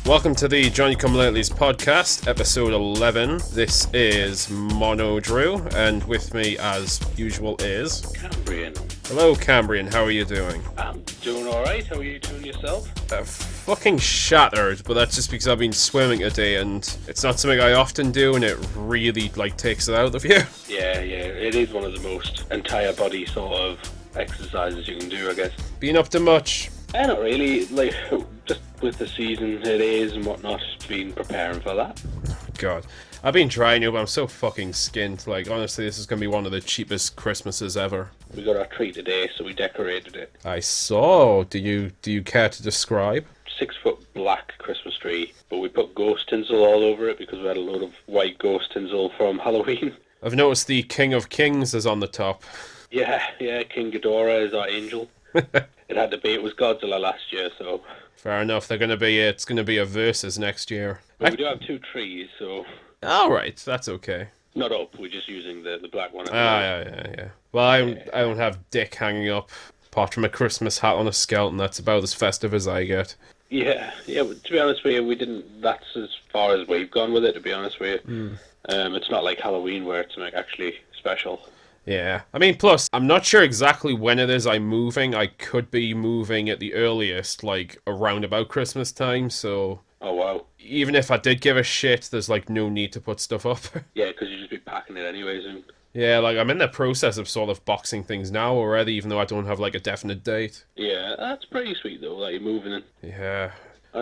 Welcome to the Johnny Come Latelys podcast, episode 11. This is Mono Drew, and with me, as usual, is... Cambrian. Hello, Cambrian. How are you doing? I'm doing alright. How are you doing yourself? Fucking shattered, but that's just because I've been swimming today, and it's not something I often do, and it really, takes it out of you. Yeah. It is one of the most entire body sort of exercises you can do, I guess. Been up to much? Not really. Just with the season it is and whatnot, been preparing for that. God. I've been trying to, but I'm so fucking skint. Honestly, this is going to be one of the cheapest Christmases ever. We got our treat today, so we decorated it. I saw. Do you care to describe? 6-foot black Christmas tree, but we put ghost tinsel all over it because we had a load of white ghost tinsel from Halloween. I've noticed the King of Kings is on the top. Yeah, King Ghidorah is our angel. It had to be. It was Godzilla last year, so... Fair enough. It's going to be a versus next year. But we do have 2 trees, so... Alright, that's okay. Not up, we're just using the black one. Yeah. Well, I don't have dick hanging up, apart from a Christmas hat on a skeleton. That's about as festive as I get. Yeah, but to be honest with you, that's as far as we've gone with it, to be honest with you. It's not like Halloween where it's actually special. Yeah. I mean, plus, I'm not sure exactly when it is I'm moving. I could be moving at the earliest, around about Christmas time, so... Oh, wow. Even if I did give a shit, there's, no need to put stuff up. Yeah, because you'd just be packing it anyways. And... Yeah, I'm in the process of sort of boxing things now already, even though I don't have, a definite date. Yeah, that's pretty sweet, though, that you're moving in. Yeah.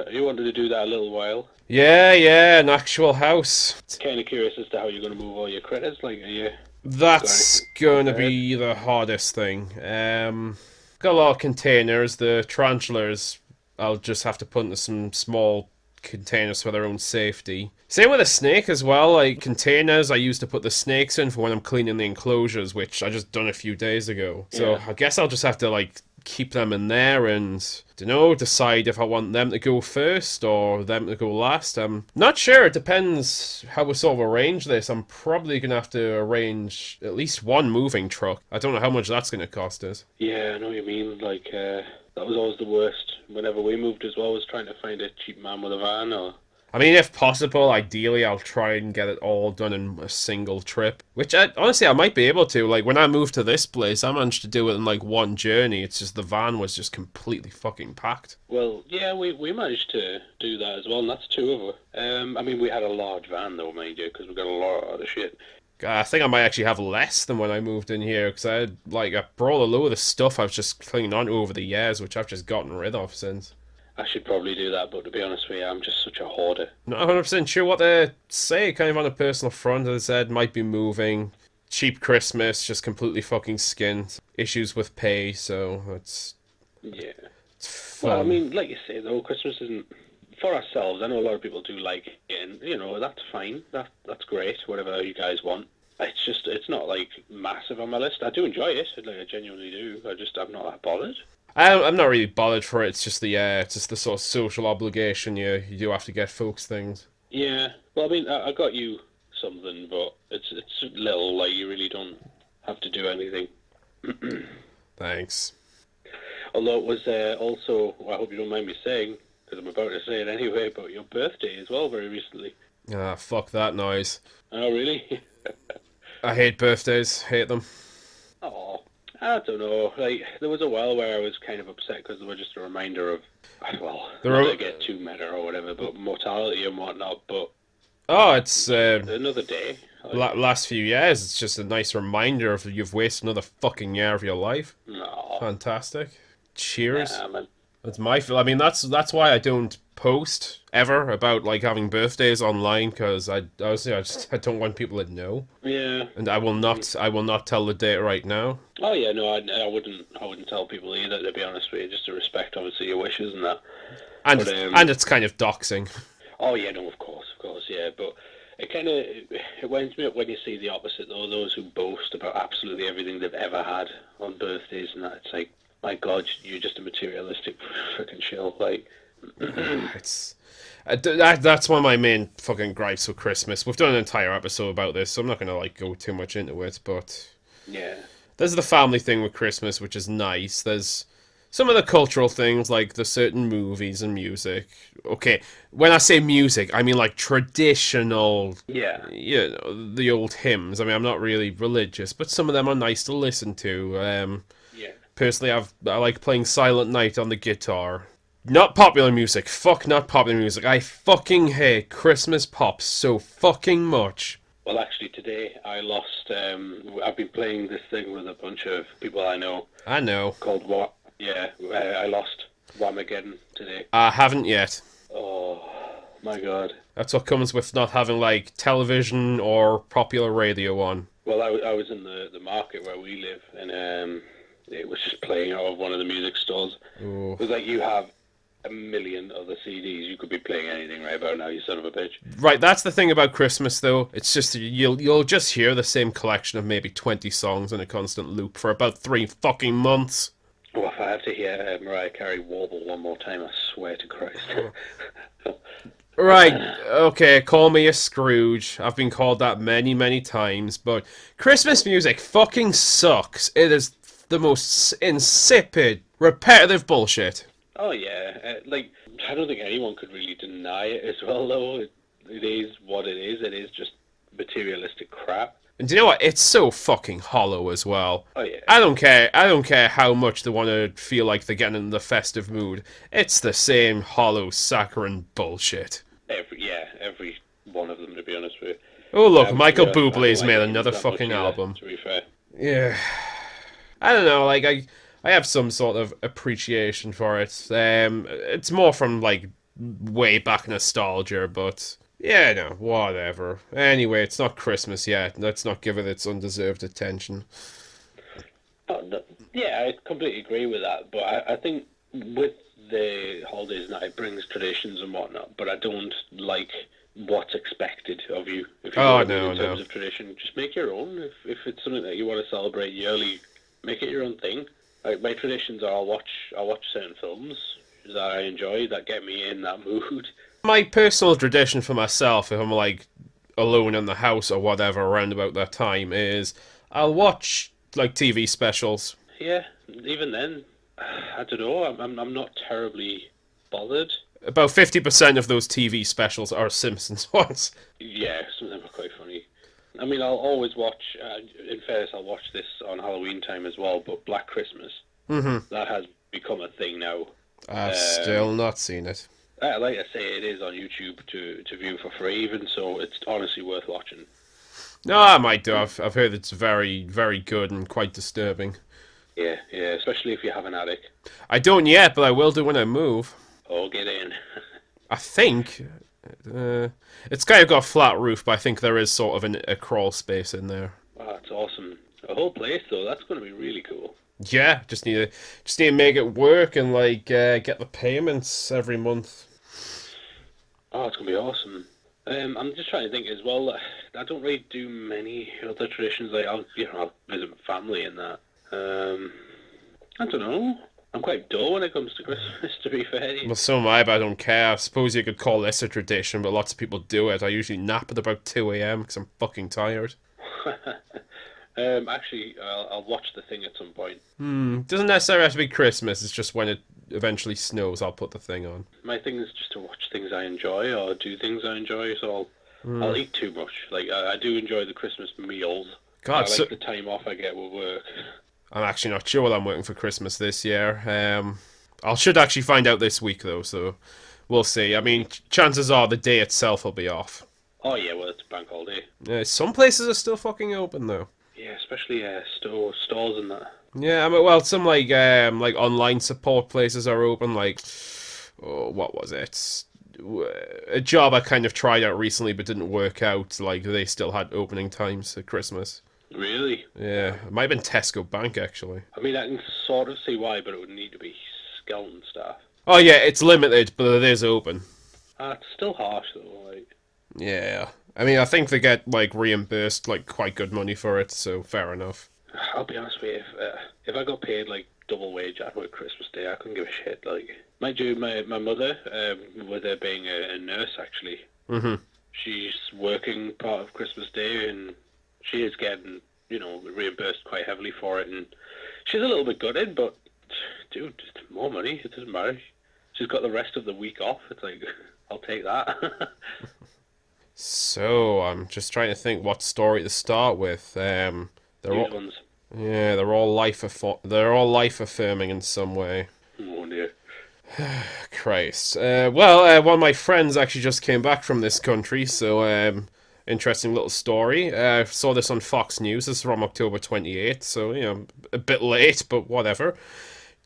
You wanted to do that a little while. Yeah, an actual house. Kind of curious as to how you're going to move all your critters, are you... That's going to be the hardest thing. Got a lot of containers. The tarantulas, I'll just have to put into some small containers for their own safety. Same with the snake as well. Containers I used to put the snakes in for when I'm cleaning the enclosures, which I just done a few days ago. So yeah. I guess I'll just have to keep them in there and, decide if I want them to go first or them to go last. I'm not sure. It depends how we sort of arrange this. I'm probably going to have to arrange at least one moving truck. I don't know how much that's going to cost us. Yeah, I know what you mean. That was always the worst. Whenever we moved as well, was trying to find a cheap man with a van or... I mean, if possible, ideally, I'll try and get it all done in a single trip. Which, honestly, I might be able to. When I moved to this place, I managed to do it in, one journey. It's just the van was just completely fucking packed. Well, yeah, we managed to do that as well, and that's 2 of us. I mean, we had a large van, though, mind you, because we got a lot of shit. I think I might actually have less than when I moved in here, because I had, I brought a load of stuff I was just clinging on to over the years, which I've just gotten rid of since. I should probably do that, but to be honest with you, I'm just such a hoarder. Not 100% sure what they say, kind of on a personal front. As I said, might be moving. Cheap Christmas, just completely fucking skint. Issues with pay, so it's... Yeah. It's fun. Well, I mean, like you say, though, Christmas isn't... For ourselves, I know a lot of people do like it, and, that's fine. That's great, whatever you guys want. It's not, massive on my list. I do enjoy it, I genuinely do. I'm not that bothered. I'm not really bothered for it. It's just the sort of social obligation you do have to get folks things. Yeah. Well, I mean, I got you something, but it's little. You really don't have to do anything. Thanks. Although it was also, I hope you don't mind me saying, because I'm about to say it anyway, but your birthday as well very recently. Ah, fuck that noise. Oh, really? I hate birthdays. Hate them. Oh. I don't know. There was a while where I was kind of upset because they were just a reminder of, well, not to get too meta or whatever, but mortality and whatnot. But it's another day. Last few years, it's just a nice reminder of you've wasted another fucking year of your life. No. Fantastic. Cheers. Yeah, man. That's my feel. I mean, that's why I don't post ever about having birthdays online, because I don't want people to know. Yeah. And I will not tell the date right now. Oh yeah, no, I wouldn't tell people either, to be honest with you, just to respect obviously your wishes and that. And it's kind of doxing. Oh yeah, no, of course, yeah, but it winds me up when you see the opposite though, those who boast about absolutely everything they've ever had on birthdays and that. It's like, my God, you're just a materialistic freaking shill. That's one of my main fucking gripes with Christmas. We've done an entire episode about this, so I'm not gonna go too much into it. But yeah, there's the family thing with Christmas, which is nice. There's Some of the cultural things, like the certain movies and music. Okay, when I say music, I mean like traditional, Yeah, the old hymns. I mean, I'm not really religious, but some of them are nice to listen to. yeah. Personally, I like playing Silent Night on the guitar. Not popular music. Fuck not popular music. I fucking hate Christmas pop so fucking much. Well, actually, today I lost. I've been playing this thing with a bunch of people I know I know. called What? Yeah, I lost Whamageddon today. I haven't yet. Oh my god. That's what comes with not having like television or popular radio on. Well, I was in the market where we live, and it was just playing out of one of the music stores. Ooh. It was like you have a million other CDs. You could be playing anything right about now, you son of a bitch. Right, that's the thing about Christmas though. It's just you'll just hear the same collection of maybe 20 songs in a constant loop for about 3 fucking months. Well, if I have to hear Mariah Carey warble one more time, I swear to Christ. Right, okay, call me a Scrooge. I've been called that many, many times, but Christmas music fucking sucks. It is the most insipid, repetitive bullshit. Oh yeah, like I don't think anyone could really deny it as well, though. It is what it is. It is just materialistic crap. And do you know what? It's so fucking hollow as well. Oh yeah, I don't care. I don't care how much they want to feel like they're getting in the festive mood. It's the same hollow, saccharine bullshit. every one of them, to be honest with you. Oh look, To Michael be honest, I don't Bublé's like made it another that much fucking either, album. to be fair. Yeah. I don't know, like I have some sort of appreciation for it. It's more from like way back nostalgia, but yeah, no, whatever. Anyway, it's not Christmas yet. Let's not give it its undeserved attention. Oh, no, yeah, I completely agree with that. But I think with the holidays now, it brings traditions and whatnot. But I don't like what's expected of you. If you know Oh what I mean, no, in no. terms of tradition, just make your own. If it's something that you want to celebrate yearly, make it your own thing. Like my traditions are, I'll watch certain films that I enjoy that get me in that mood. My personal tradition for myself, if I'm like alone in the house or whatever around about that time, is I'll watch like TV specials. Yeah, even then, I don't know. I'm not terribly bothered. About 50% of those TV specials are Simpsons ones. Yeah, some of them are quite funny. I mean, I'll always watch. In fairness, I'll watch this on Halloween time as well. But Black Christmas, that has become a thing now. I've still not seen it. Like I say, it is on YouTube to view for free, even so. It's honestly worth watching. No, I might do. I've heard it's very, very good and quite disturbing. Yeah, especially if you have an attic. I don't yet, but I will do when I move. Oh, get in. I think. It's kind of got a flat roof, but I think there is sort of a crawl space in there. Oh, that's awesome. A whole place though. That's going to be really cool. Yeah, just need to make it work and like get the payments every month. Oh, it's going to be awesome. I'm just trying to think as well. I don't really do many other traditions. Like I'll visit my family and that. I don't know. I'm quite dull when it comes to Christmas, to be fair. Well, so am I, but I don't care. I suppose you could call this a tradition, but lots of people do it. I usually nap at about 2 a.m. because I'm fucking tired. Actually, I'll watch the thing at some point. Doesn't necessarily have to be Christmas. It's just when it eventually snows, I'll put the thing on. My thing is just to watch things I enjoy or do things I enjoy. So I'll eat too much. Like I do enjoy the Christmas meals. God, I like the time off I get with work. I'm actually not sure what I'm working for Christmas this year. I should actually find out this week though, so we'll see. I mean, chances are the day itself will be off. Oh yeah, well it's bank holiday. Some places are still fucking open though. Yeah, especially stores and that. Yeah, I mean, well, some like online support places are open. Like, oh, what was it? A job I kind of tried out recently but didn't work out. Like, they still had opening times at Christmas. Really? Yeah, it might have been Tesco Bank actually. I mean, I can sort of see why, but it would need to be skeleton staff. Oh yeah, it's limited, but it is open. It's still harsh though. Like, Yeah, I mean, I think they get like reimbursed like quite good money for it, so fair enough. I'll be honest with you, if I got paid like double wage, I'd work Christmas Day. I couldn't give a shit. Like, mind you, my mother, with her being a nurse actually, she's working part of Christmas Day and she is getting, reimbursed quite heavily for it, and she's a little bit gutted, but dude, just more money. It doesn't matter. She's got the rest of the week off. It's like, I'll take that. So I'm just trying to think what story to start with. They're News all, ones. yeah, they're all life affirming in some way. Oh dear. Christ. One of my friends actually just came back from this country, so interesting little story. Saw this on Fox News. This is from October 28th, so a bit late, but whatever.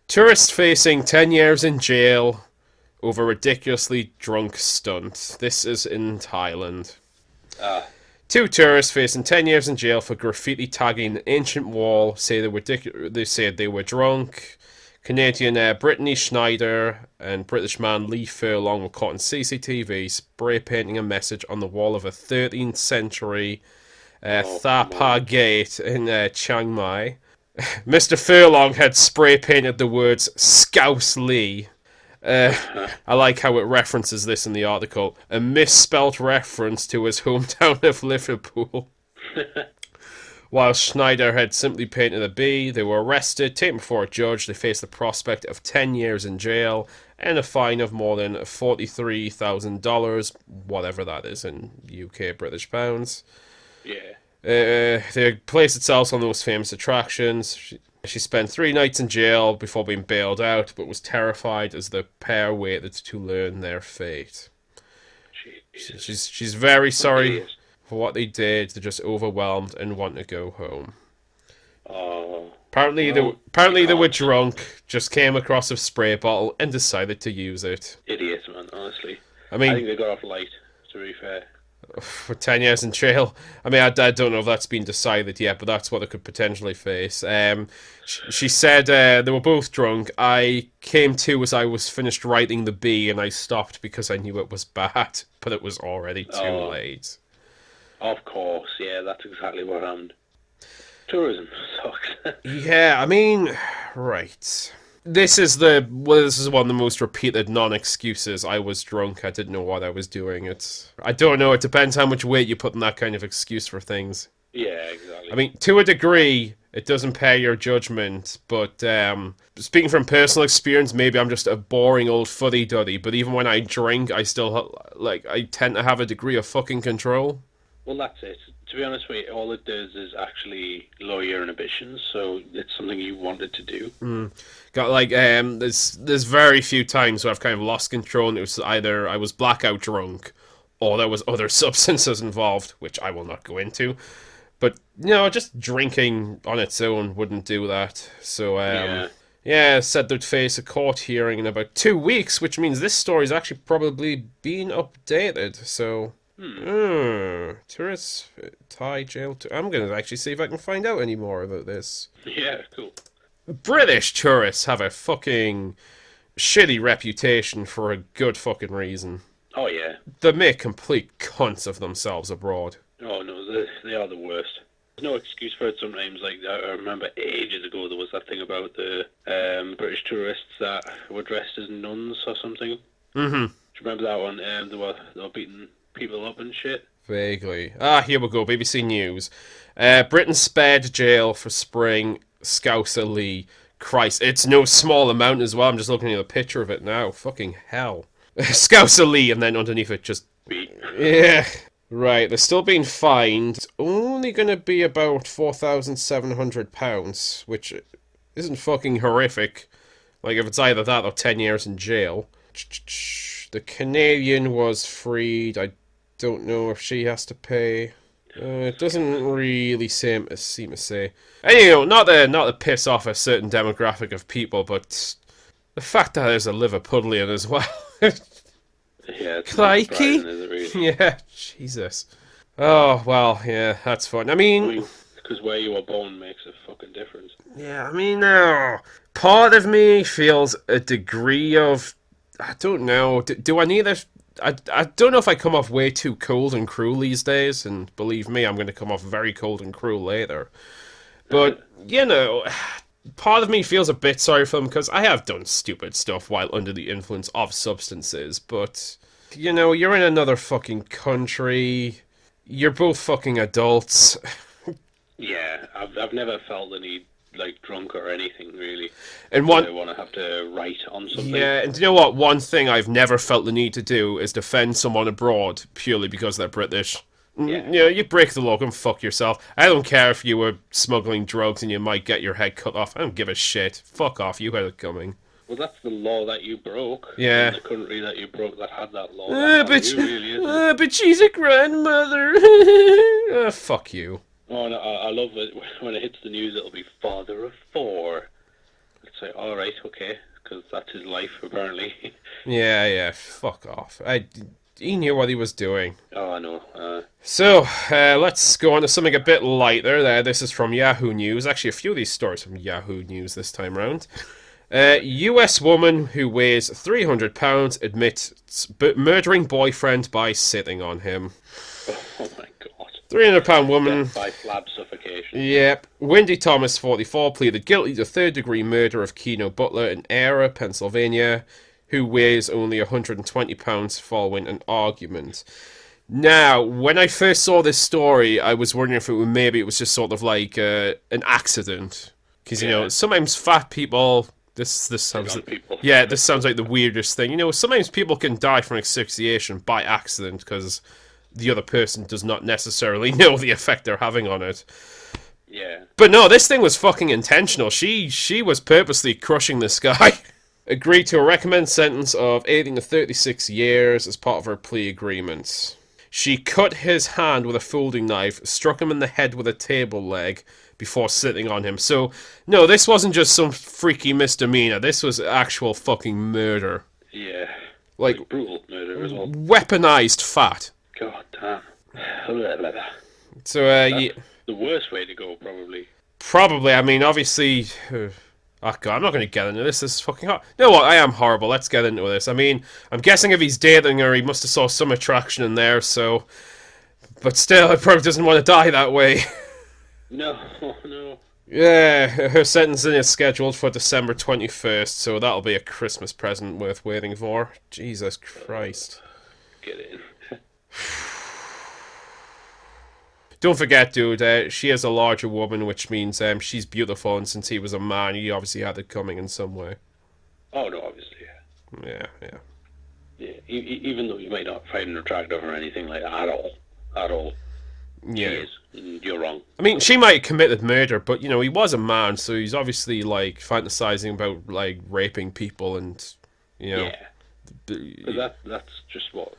Tourist facing 10 years in jail over ridiculously drunk stunt. This is in Thailand. Ah. Two tourists facing 10 years in jail for graffiti tagging an ancient wall they said they were drunk. Canadian Brittany Schneider and British man Lee Furlong were caught on CCTV spray painting a message on the wall of a 13th century Thapa gate in Chiang Mai. Mr. Furlong had spray painted the words Scouse Lee. I like how it references this in the article. A misspelt reference to his hometown of Liverpool. While Schneider had simply painted a B, they were arrested, taken before a judge. They faced the prospect of 10 years in jail and a fine of more than $43,000, whatever that is in UK British pounds. Yeah. The place itself on the most famous attractions. She spent 3 nights in jail before being bailed out, but was terrified as the pair waited to learn their fate. She's very sorry for what they did. They're just overwhelmed and want to go home. Oh. Apparently they were drunk, just came across a spray bottle and decided to use it. Idiots, man, honestly. I mean, I think they got off light, to be fair. For 10 years in jail. I mean, I don't know if that's been decided yet, but that's what they could potentially face. She said they were both drunk. I came to as I was finished writing the B, and I stopped because I knew it was bad, but it was already too late. Of course, yeah, that's exactly what happened. Tourism sucks. Yeah, I mean, right. This is one of the most repeated non-excuses. I was drunk. I didn't know what I was doing. I don't know. It depends how much weight you put in that kind of excuse for things. Yeah, exactly. I mean, to a degree, it does impair your judgment. But speaking from personal experience, maybe I'm just a boring old fuddy-duddy. But even when I drink, I still I tend to have a degree of fucking control. Well, that's it. To be honest with you, all it does is actually lower your inhibitions, so it's something you wanted to do. There's very few times where I've kind of lost control, and it was either I was blackout drunk, or there was other substances involved, which I will not go into. But just drinking on its own wouldn't do that. So said they'd face a court hearing in about 2 weeks, which means this story's actually probably been updated. So. Tourists, Thai jail. I'm going to actually see if I can find out any more about this. Yeah, cool. British tourists have a fucking shitty reputation for a good fucking reason. Oh, yeah. They make complete cunts of themselves abroad. Oh, no, they are the worst. There's no excuse for it sometimes. Like, I remember ages ago there was that thing about the British tourists that were dressed as nuns or something. Mm-hmm. Do you remember that one? They were beating people up and shit. Vaguely. Here we go. BBC News. Britain spared jail for spraying Scouser Lee. Christ, it's no small amount as well. I'm just looking at a picture of it now. Fucking hell. Scouser Lee, and then underneath it just... Yeah. Right, they're still being fined. It's only going to be about £4,700, which isn't fucking horrific. Like, if it's either that or 10 years in jail. The Canadian was freed. I don't know if she has to pay. It doesn't really seem to say. Anyway, not to piss off a certain demographic of people, but the fact that there's a Liverpudlian as well. Yeah, it's Crikey. is it really? Yeah, Jesus. Oh, well, yeah, that's fun. I mean... Because where you were born makes a fucking difference. Yeah, I mean, part of me feels a degree of... I don't know. Do I need a... I don't know if I come off way too cold and cruel these days, and believe me, I'm going to come off very cold and cruel later. But, part of me feels a bit sorry for them, because I have done stupid stuff while under the influence of substances, but, you're in another fucking country, you're both fucking adults. Yeah, I've never felt the need, like drunk or anything really. And I one, want to have to write on something. yeah, and do you know what? One thing I've never felt the need to do is defend someone abroad purely because they're British. Yeah. You know, you break the law and fuck yourself. I don't care if you were smuggling drugs and you might get your head cut off. I don't give a shit. Fuck off. You had it coming. Well, that's the law that you broke. Yeah. In the country that you broke that had that law. That's not you, really, isn't it? but she's a grandmother. Fuck you. Oh, and I love it when it hits the news. It'll be father of 4. It's like, all right, okay, because that's his life apparently. Yeah, fuck off. He knew what he was doing. Oh, I know. So, let's go on to something a bit lighter there. This is from Yahoo News. Actually, a few of these stories from Yahoo News this time round. US woman who weighs 300 pounds admits murdering boyfriend by sitting on him. Oh my god. 300-pound woman. Death by flab suffocation. Yep. Wendy Thomas, 44, pleaded guilty to third-degree murder of Keno Butler in Era, Pennsylvania, who weighs only 120 pounds following an argument. Now, when I first saw this story, I was wondering if maybe it was just sort of like an accident. Because, you know, sometimes fat people... This sounds this sounds like the weirdest thing. You know, sometimes people can die from asphyxiation by accident because the other person does not necessarily know the effect they're having on it. Yeah. But no, this thing was fucking intentional. She was purposely crushing this guy. Agreed to a recommended sentence of 18 to 36 years as part of her plea agreement. She cut his hand with a folding knife, struck him in the head with a table leg before sitting on him. So, no, this wasn't just some freaky misdemeanor. This was actual fucking murder. Yeah. Like brutal murder as well. Weaponized fat. God damn. So, That's the worst way to go, probably. Probably, I mean, obviously... Oh god, I'm not going to get into this. This is fucking hot. You know what? I am horrible. Let's get into this. I mean, I'm guessing if he's dating her, he must have saw some attraction in there, so... But still, he probably doesn't want to die that way. No. Yeah, her sentencing is scheduled for December 21st, so that'll be a Christmas present worth waiting for. Jesus Christ. Get in. Don't forget, dude, she is a larger woman, which means she's beautiful, and since he was a man, he obviously had it coming in some way. Oh, no, obviously, yeah. Yeah, even though you might not find her attractive or anything like that at all. Yeah. She is, and you're wrong. I mean, she might have committed murder, but, you know, he was a man, so he's obviously, like, fantasizing about, like, raping people and, you know... Yeah. But that's just what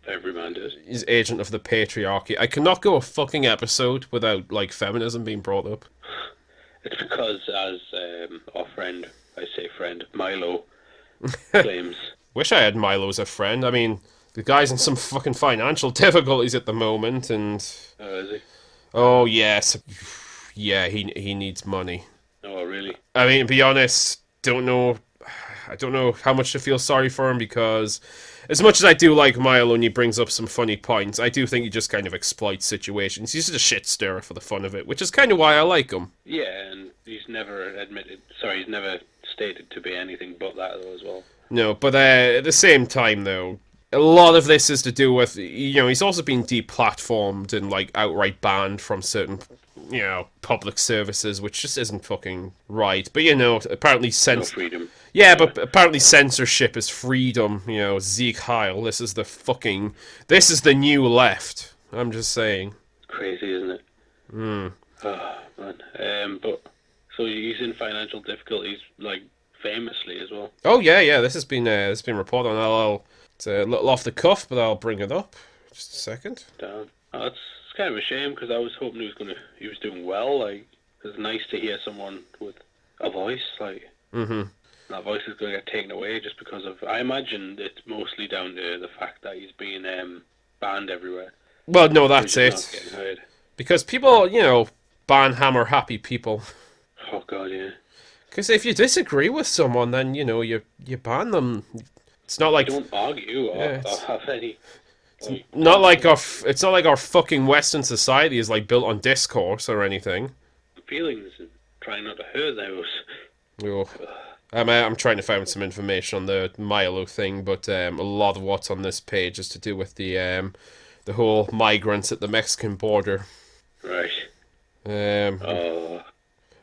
every man does. He's agent of the patriarchy. I cannot go a fucking episode without, like, feminism being brought up. It's because, as our friend, I say friend, Milo, claims... Wish I had Milo as a friend. I mean, the guy's in some fucking financial difficulties at the moment, and... Oh, is he? Oh, yes. Yeah, he needs money. Oh, really? I mean, to be honest, I don't know how much to feel sorry for him, because as much as I do like Milo and he brings up some funny points, I do think he just kind of exploits situations. He's just a shit stirrer for the fun of it, which is kind of why I like him. Yeah, and he's never stated to be anything but that, though, as well. No, but at the same time, though, a lot of this is to do with, you know, he's also been deplatformed and, like, outright banned from certain, you know, public services, which just isn't fucking right. But, you know, apparently No freedom. Yeah, but apparently censorship is freedom, you know, Zeke Heil, this is the new left. I'm just saying. Crazy, isn't it? Oh, man. But, so he's in financial difficulties, like, famously as well. Oh, yeah, this has been reported on. It's a little off the cuff, but I'll bring it up. Just a second. Damn. Oh, it's kind of a shame, because I was hoping he was doing well. Like, it's nice to hear someone with a voice. Like, that voice is going to get taken away just because of... I imagine it's mostly down to the fact that he's being banned everywhere. Well, no, that's Not it. getting heard. Because people, you know, ban hammer happy people. Oh, God, yeah. Because if you disagree with someone, then, you know, you ban them. It's not like... Don't argue or have any... It's not like our fucking Western society is, like, built on discourse or anything. Feelings and trying not to hurt those. Oh. I'm trying to find some information on the Milo thing, but a lot of what's on this page is to do with the whole migrants at the Mexican border. Right.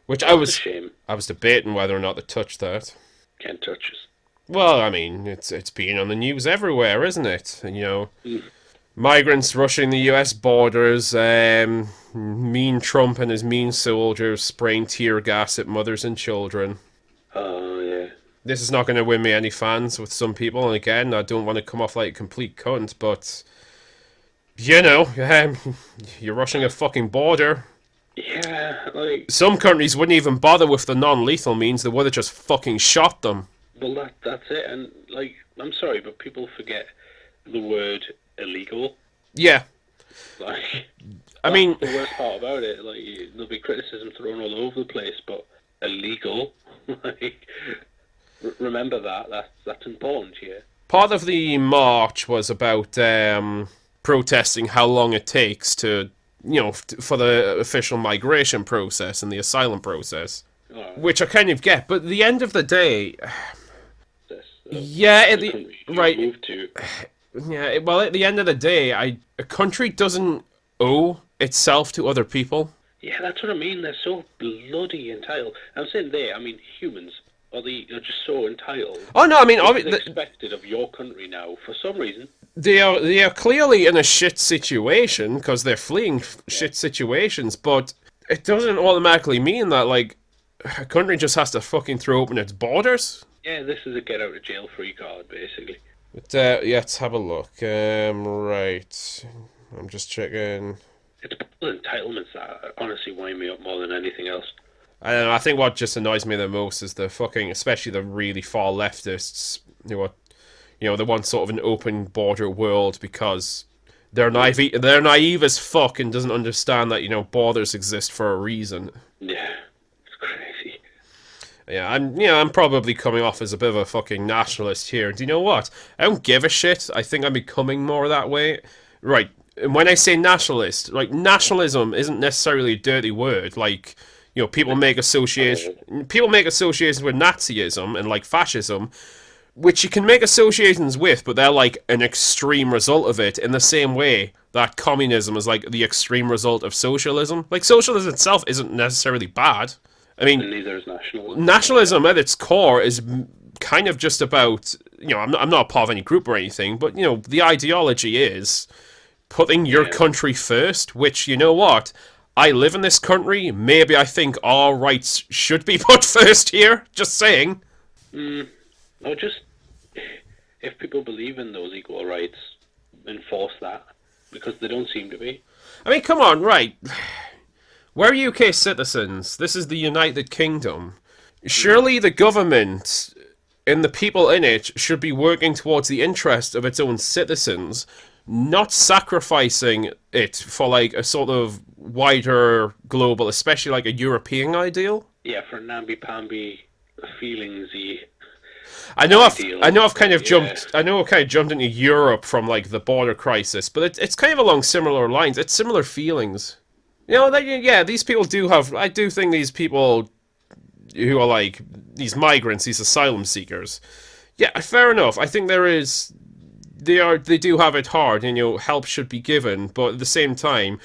Which Oh, that's a shame. I was debating whether or not to touch that. Can't touch us. Well, I mean, it's been on the news everywhere, isn't it? You know, Mm. migrants rushing the U.S. borders, mean Trump and his mean soldiers spraying tear gas at mothers and children. Oh, yeah. This is not going to win me any fans with some people, and again, I don't want to come off like a complete cunt, but you know, you're rushing a fucking border. Yeah, like, Some countries wouldn't even bother with the non-lethal means; they would have just fucking shot them. well, that's it. And, like, I'm sorry, but people forget the word illegal. Yeah, Like, I that's mean, the worst part about it. Like, there'll be criticism thrown all over the place, but illegal, like, remember that. That's important here. part of the march was about protesting how long it takes to, you know, for the official migration process and the asylum process, Alright, which I kind of get. But at the end of the day, this, yeah, at the the country you right, move to. yeah. Well, at the end of the day, a country doesn't owe itself to other people. Yeah, that's what I mean. They're so bloody entitled. I'm saying I mean humans are just so entitled. Oh no, I mean, It's expected of your country now for some reason. they are clearly in a shit situation because they're fleeing shit situations, but it doesn't automatically mean that like a country just has to fucking throw open its borders. Yeah, this is a get out of jail free card, basically. But yeah, let's have a look. Right, I'm just checking. It's the entitlements that honestly wind me up more than anything else. I don't know. I think what just annoys me the most is the fucking, especially the really far leftists who are, you know, they want sort of an open border world because they're naive as fuck and doesn't understand that, you know, borders exist for a reason. Yeah, it's crazy. Yeah, I'm probably coming off as a bit of a fucking nationalist here. Do you know what? I don't give a shit. I think I'm becoming more that way. Right. And when I say nationalist, like nationalism isn't necessarily a dirty word. Like, you know, people make associations with Nazism and like fascism, which you can make associations with, but they're like an extreme result of it in the same way that communism is like the extreme result of socialism. Like socialism itself isn't necessarily bad. I mean, And neither is nationalism. nationalism at its core is kind of just about, you know, I'm not a part of any group or anything, but, you know, the ideology is putting your country first, which, you know what? I live in this country, maybe I think our rights should be put first here, just saying. Or just, if people believe in those equal rights, enforce that, because they don't seem to be. I mean, come on, right. We're UK citizens. This is the United Kingdom. Surely the government and the people in it should be working towards the interest of its own citizens, not sacrificing it for like a sort of wider global, especially like a European ideal. Yeah, for namby-pamby feelingsy. I know Ideal. I've kind of Yeah. jumped. I know I've kind of jumped into Europe from like the border crisis, but it's kind of along similar lines. It's similar feelings. You know, yeah, these people do have. I do think these people who are like these migrants, these asylum seekers. Yeah, fair enough. I think there is. They do have it hard, and you know, help should be given. But at the same time,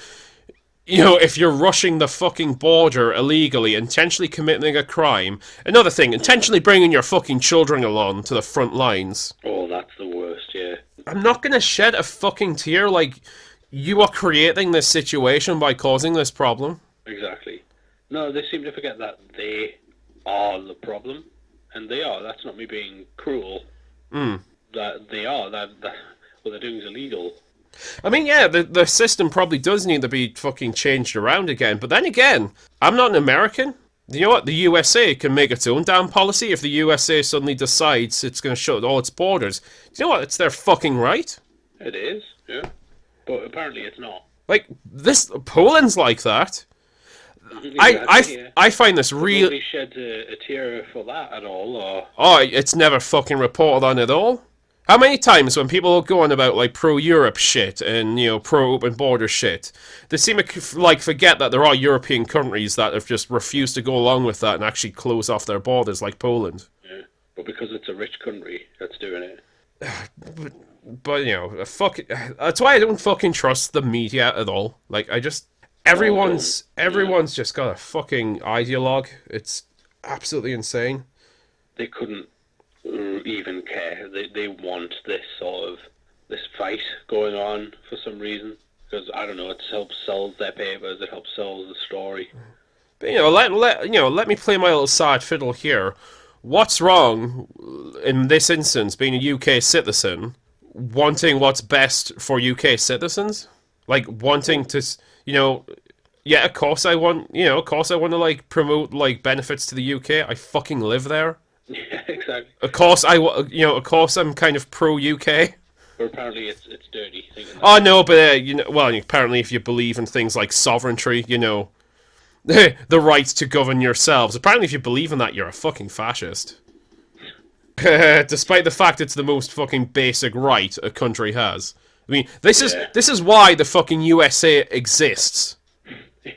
you know, if you're rushing the fucking border illegally, intentionally committing a crime, another thing, intentionally bringing your fucking children along to the front lines, Oh, that's the worst, yeah. I'm not gonna shed a fucking tear. Like, you are creating this situation by causing this problem. Exactly. No, they seem to forget that they are the problem. And they are. That's not me being cruel. That they are. That what they're doing is illegal. I mean, yeah, the system probably does need to be fucking changed around again. But then again, I'm not an American. You know what? The USA can make its own damn policy if the USA suddenly decides it's going to shut all its borders. You know what? It's their fucking right. It is, yeah. But apparently it's not. Like, this, Poland's like that. Exactly, yeah. I find this real. Nobody shed a tear for that at all, or... Oh, it's never fucking reported on at all. How many times when people go on about like pro-Europe shit and, you know, pro-open border shit, they seem to like forget that there are European countries that have just refused to go along with that and actually close off their borders, like Poland. Yeah. But because it's a rich country that's doing it. But you know, fuck. That's why I don't fucking trust the media at all. Like, I just Everyone's just got a fucking ideologue. It's absolutely insane. They couldn't even care. They want this fight going on for some reason, because I don't know, it helps sell their papers, it helps sell the story. But, let me play my little side fiddle here. What's wrong in this instance, being a UK citizen, wanting what's best for UK citizens? Like wanting to, yeah, of course I want, to like promote like benefits to the UK. I fucking live there. Yeah, exactly. Of course of course I'm kind of pro UK. But apparently it's dirty. Oh no, but well, apparently if you believe in things like sovereignty, the right to govern yourselves. Apparently, if you believe in that, you're a fucking fascist. Despite the fact it's the most fucking basic right a country has. I mean, this is why the fucking USA exists. Yeah,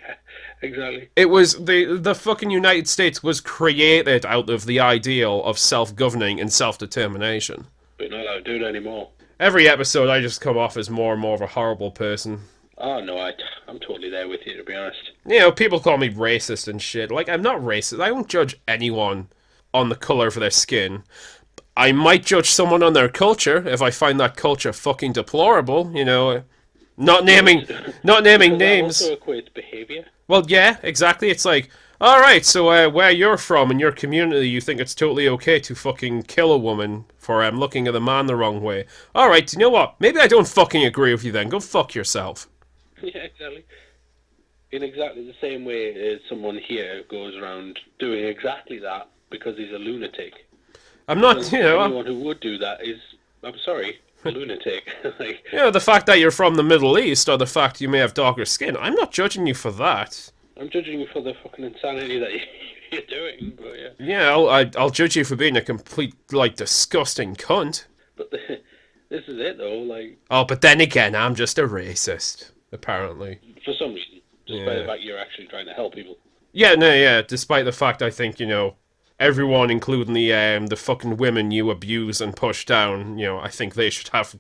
exactly. It was the fucking United States was created out of the ideal of self-governing and self-determination. But you're not allowed to do it anymore. Every episode, I just come off as more and more of a horrible person. Oh no, I'm totally there with you, to be honest. People call me racist and shit. Like, I'm not racist. I don't judge anyone on the colour of their skin. I might judge someone on their culture if I find that culture fucking deplorable. Not naming names. That also equates behaviour. Well, yeah, exactly. It's like, all right, so where you're from in your community, you think it's totally okay to fucking kill a woman for looking at a man the wrong way. All right, you know what? Maybe I don't fucking agree with you then. Go fuck yourself. Yeah, exactly. In exactly the same way as someone here goes around doing exactly that because he's a lunatic. I'm not, anyone who would do that is, I'm sorry, a lunatic. Like, the fact that you're from the Middle East or the fact you may have darker skin, I'm not judging you for that. I'm judging you for the fucking insanity that you're doing, but yeah. Yeah, I'll judge you for being a complete, like, disgusting cunt. But this is it, though, like... Oh, but then again, I'm just a racist. Apparently. For some reason. Despite the fact you're actually trying to help people. Yeah, despite the fact I think, everyone, including the fucking women you abuse and push down, I think they should have,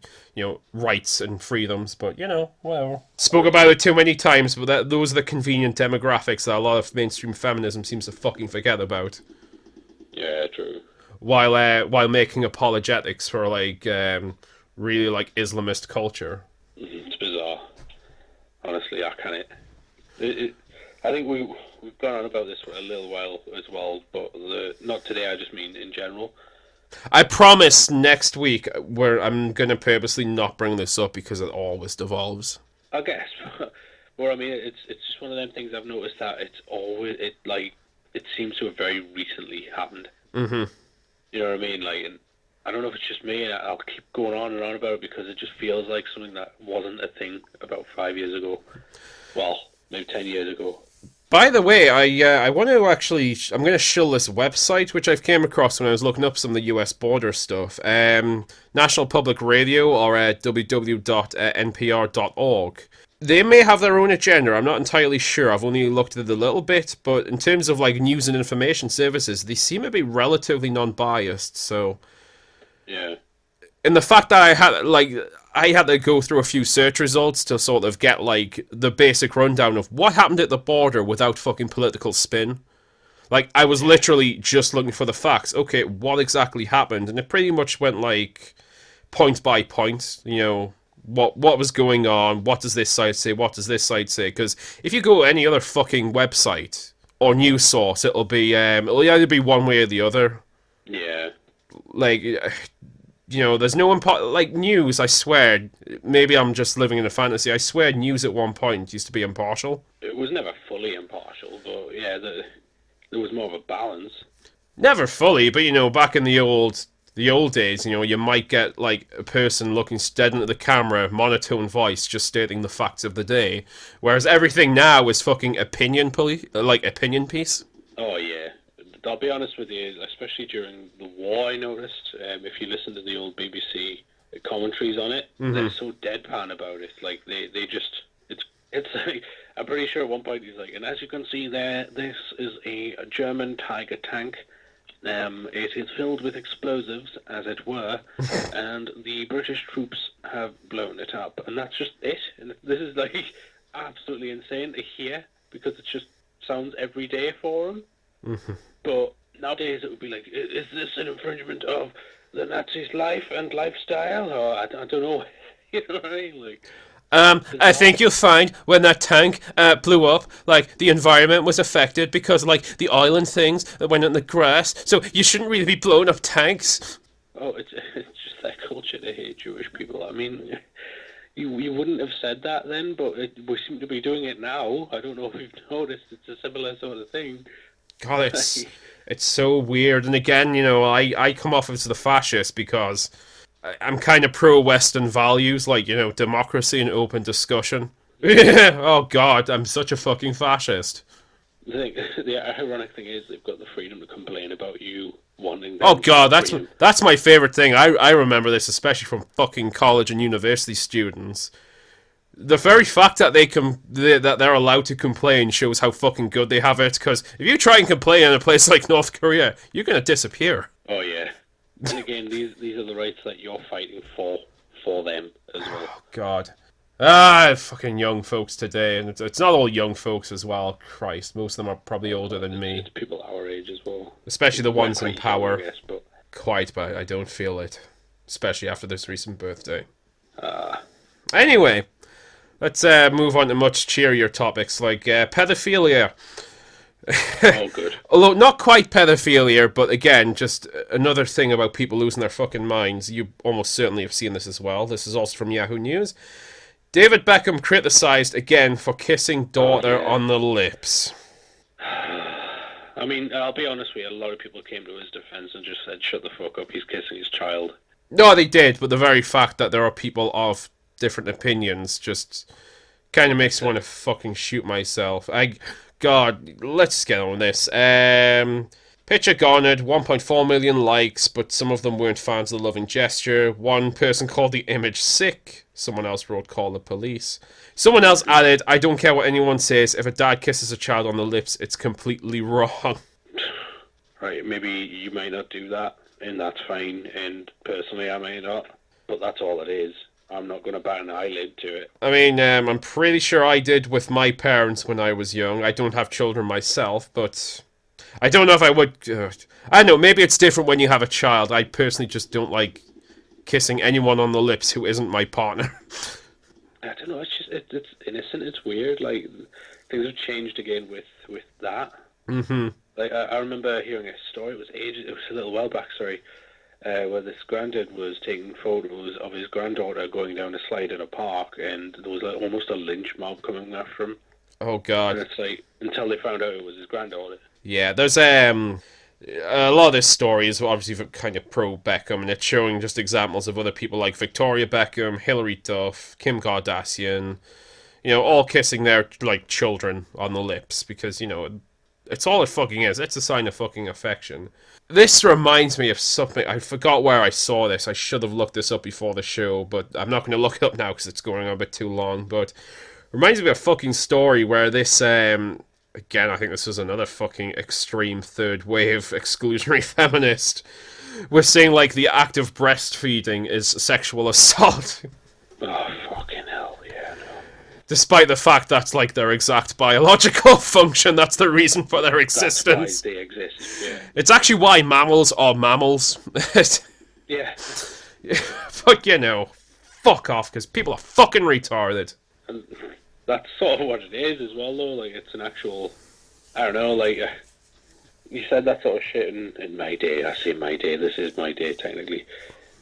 rights and freedoms, but, whatever. Spoke about it too many times, but those are the convenient demographics that a lot of mainstream feminism seems to fucking forget about. Yeah, true. While making apologetics for, like, really, like, Islamist culture. It's bizarre. Honestly, I can't. I think we've gone on about this for a little while as well, but not today. I just mean in general. I promise next week where I'm gonna purposely not bring this up because it always devolves. I guess, but I mean, it's just one of them things I've noticed that it seems to have very recently happened. Mm-hmm. You know what I mean? Like, and I don't know if it's just me, and I'll keep going on and on about it because it just feels like something that wasn't a thing about 5 years ago. Well, maybe 10 years ago. By the way, I want to actually... I'm going to shill this website, which I've came across when I was looking up some of the US border stuff. National Public Radio, or www.npr.org. They may have their own agenda, I'm not entirely sure. I've only looked at it a little bit, but in terms of like news and information services, they seem to be relatively non-biased, so... Yeah. And the fact that I had to go through a few search results to sort of get, like, the basic rundown of what happened at the border without fucking political spin. Like, I was literally just looking for the facts. Okay, what exactly happened? And it pretty much went, like, point by point, what was going on, what does this site say, what does this site say? Because if you go to any other fucking website or news source, it'll either be one way or the other. Yeah. Like... there's no like news, I swear, maybe I'm just living in a fantasy, I swear news at one point used to be impartial. It was never fully impartial, but yeah, there was more of a balance. Never fully, but back in the old days, you might get like a person looking dead into the camera, monotone voice, just stating the facts of the day, whereas everything now is fucking opinion piece. Oh yeah. I'll be honest with you, especially during the war, I noticed, if you listen to the old BBC commentaries on it, they're so deadpan about it. Like, they just, it's like, I'm pretty sure at one point he's like, and as you can see there, this is a German Tiger tank. It is filled with explosives, as it were, and the British troops have blown it up. And that's just it. And this is like absolutely absolutely insane to hear because it just sounds every day for them. Mm-hmm. But nowadays it would be like, is this an infringement of the Nazis' life and lifestyle? Or I don't know. You know what I mean? Like, I think you'll find when that tank blew up, like, the environment was affected because, like, the oil and things that went in the grass. So you shouldn't really be blowing up tanks. oh, it's just their culture to hate Jewish people. I mean, you wouldn't have said that then, but we seem to be doing it now. I don't know if you've noticed. It's a similar sort of thing. God, it's so weird. And again, I come off as the fascist because I'm kind of pro-Western values, like, democracy and open discussion. Oh God, I'm such a fucking fascist. The ironic thing is they've got the freedom to complain about you wanting Oh them to God, have that's freedom. that's my favorite thing. I remember this especially from fucking college and university students. The very fact that that they're allowed to complain shows how fucking good they have it. Because if you try and complain in a place like North Korea, you're gonna disappear. Oh yeah. And again, these are the rights that you're fighting for them as well. God. Fucking young folks today, and it's not all young folks as well. Christ, most of them are probably older than me, It's people our age as well. especially the We're ones in quite young, power. I guess, but Quite, but I don't feel it, especially after this recent birthday. uh, Anyway, let's move on to much cheerier topics like pedophilia. all good. Although not quite pedophilia, but again, just another thing about people losing their fucking minds. You almost certainly have seen this as well. This is also from Yahoo News. David Beckham criticised again for kissing daughter on the lips. I mean, I'll be honest with you. A lot of people came to his defense and just said, "Shut the fuck up. He's kissing his child." No, they did, but the very fact that there are people of different opinions just kind of makes me want to fucking shoot myself. God, let's get on this. Picture garnered 1.4 million likes, but some of them weren't fans of the loving gesture. One person called the image sick. Someone else wrote, "Call the police." Someone else added, "I don't care what anyone says. If a dad kisses a child on the lips, it's completely wrong." Right? Maybe you might not do that, and that's fine. And personally, I may not. But that's all it is. I'm not going to bat an eyelid to it. I mean, I'm pretty sure I did with my parents when I was young. I don't have children myself, but I don't know if I would. I don't know, maybe it's different when you have a child. I personally just don't like kissing anyone on the lips who isn't my partner. I don't know. It's just it's innocent. It's weird. Like things have changed again with that. Mm-hmm. Like I remember hearing a story. It was ages. It was a little while back. Sorry. Where this granddad was taking photos of his granddaughter going down a slide in a park, and there was like almost a lynch mob coming after him. Oh, And God. it's like until they found out it was his granddaughter. Yeah, there's a lot of this story is obviously kind of pro Beckham, and it's showing just examples of other people like Victoria Beckham, Hilary Duff, Kim Kardashian, all kissing their like children on the lips because it's all it fucking is. It's a sign of fucking affection. This reminds me of something. I forgot where I saw this. I should have looked this up before the show, but I'm not going to look it up now because it's going on a bit too long. But it reminds me of a fucking story where this again, I think this was another fucking extreme third wave exclusionary feminist. We're saying like the act of breastfeeding is sexual assault. Oh fucking hell! Yeah, no. Despite the fact that's like their exact biological function, that's the reason for their That's why existence. they exist. Yeah. It's actually why mammals are mammals. Yeah. Fuck fuck off, because people are fucking retarded. And that's sort of what it is as well, though. Like it's an actual. I don't know. Like you said that sort of shit in my day. I say my day. This is my day technically.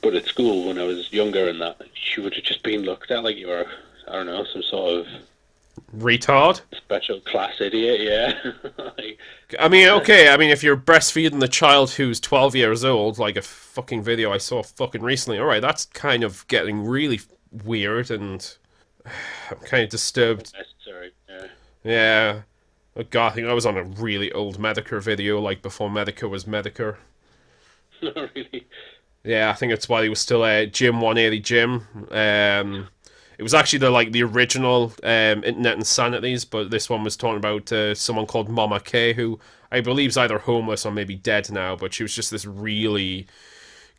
But at school, when I was younger, and that you would have just been looked at like you were. I don't know, some sort of Retard? special class idiot, yeah. Like, I mean, okay, if you're breastfeeding the child who's 12 years old, like a fucking video I saw fucking recently, alright, that's kind of getting really weird, and I'm kind of disturbed. necessary, yeah. Yeah. Oh god, I think I was on a really old Medicare video, like before Medicare was Medicare. Not really. Yeah, I think it's while he was still Jim 180 Jim. It was actually the original Internet Insanities, but this one was talking about someone called Mama K, who I believe is either homeless or maybe dead now, but she was just this really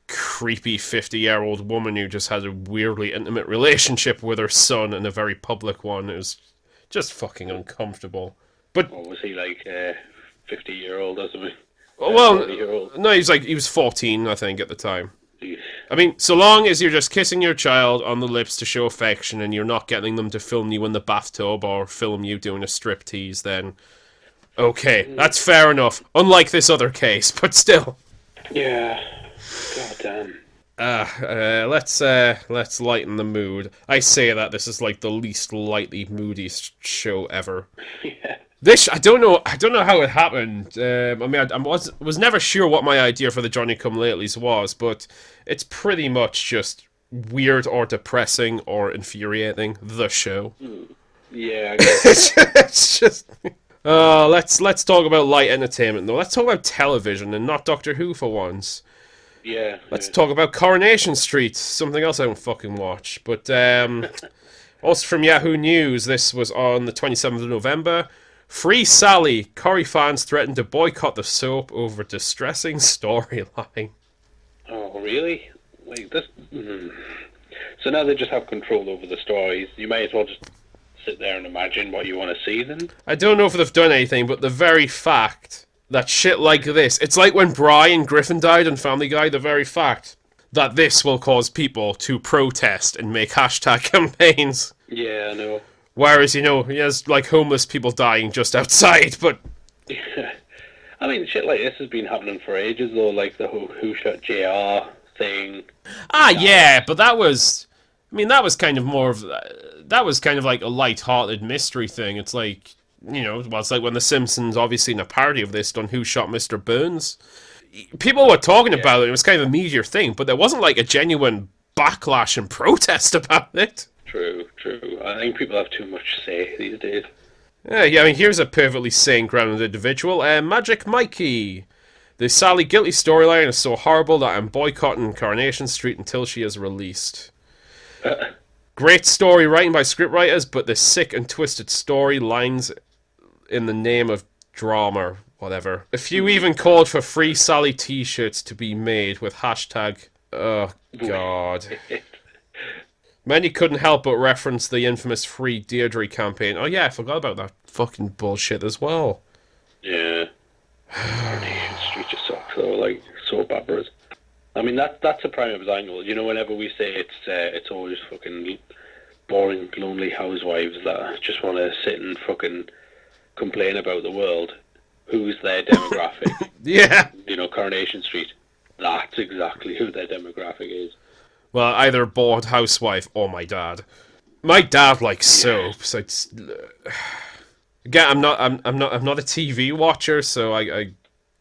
creepy 50-year-old woman who just had a weirdly intimate relationship with her son, and a very public one. It was Just fucking uncomfortable. But Or was he like 50-year-old or something? well, 40-year-old? no, he was 14, I think, at the time. I mean, so long as you're just kissing your child on the lips to show affection and you're not getting them to film you in the bathtub or film you doing a striptease, then okay, that's fair enough. Unlike this other case, but still. Yeah. God damn. Let's lighten the mood. I say that this is like the least lightly moody show ever. Yeah. This I don't know how it happened. I mean, I was never sure what my idea for the Johnny Come Latelys was, but it's pretty much just weird or depressing or infuriating. The show. Yeah, I guess. It's just. Let's talk about light entertainment though. Let's talk about television and not Doctor Who for once. Yeah. Let's talk about Coronation Street, something else I don't fucking watch. But also from Yahoo News, this was on the 27th of November. Free Sally. Corrie fans threaten to boycott the soap over distressing storyline. Oh, really? Like this? So now they just have control over the stories. You may as well just sit there and imagine what you want to see then. I don't know if they've done anything, but the very fact that shit like this, it's like when Brian Griffin died on Family Guy, the very fact that this will cause people to protest and make hashtag campaigns. Yeah, I know. Whereas, he has, like, homeless people dying just outside, but... Yeah. I mean, shit like this has been happening for ages, though, like the Who Shot JR thing. Yeah, but that was... I mean, that was kind of more of... That was kind of like a light-hearted mystery thing. It's like, it's like when The Simpsons, obviously in a parody of this, done Who Shot Mr. Burns. People were talking about it, it was kind of a meteor thing, but there wasn't, like, a genuine backlash and protest about it. True. I think people have too much say these days. Yeah, I mean, here's a perfectly sane, grounded individual. Magic Mikey. The Sally Guilty storyline is so horrible that I'm boycotting Coronation Street until she is released. Great story writing by scriptwriters, but the sick and twisted storylines in the name of drama, whatever. A few even called for free Sally t-shirts to be made with hashtag... Oh, God. Many couldn't help but reference the infamous Free Deirdre campaign. Oh yeah, I forgot about that fucking bullshit as well. Yeah. Coronation Street just sucks though, like soap operas. I mean that's a prime example. Whenever we say it's always fucking boring, lonely housewives that just want to sit and fucking complain about the world. Who's their demographic? Yeah. Coronation Street. That's exactly who their demographic is. Well, either bored housewife or my dad. My dad likes soaps. Again, I'm not a TV watcher, so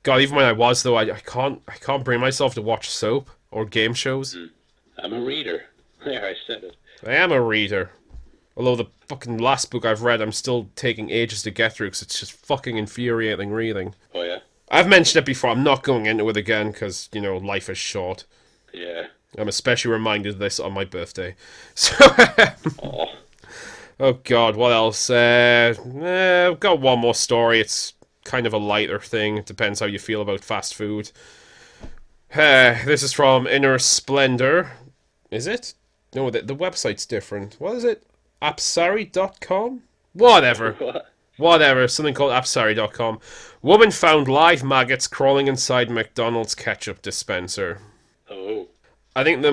God, even when I was though, I can't bring myself to watch soap or game shows. I'm a reader. There, I said it. I am a reader. Although the fucking last book I've read, I'm still taking ages to get through because it's just fucking infuriating reading. Oh yeah. I've mentioned it before. I'm not going into it again because life is short. Yeah. I'm especially reminded of this on my birthday. So, Oh. oh God, what else? I've got one more story. It's kind of a lighter thing. It depends how you feel about fast food. This is from Inner Splendor. Is it? No, the website's different. What is it? Apsari.com? Whatever. What? Whatever. Something called Apsari.com. Woman found live maggots crawling inside McDonald's ketchup dispenser. Oh. I think the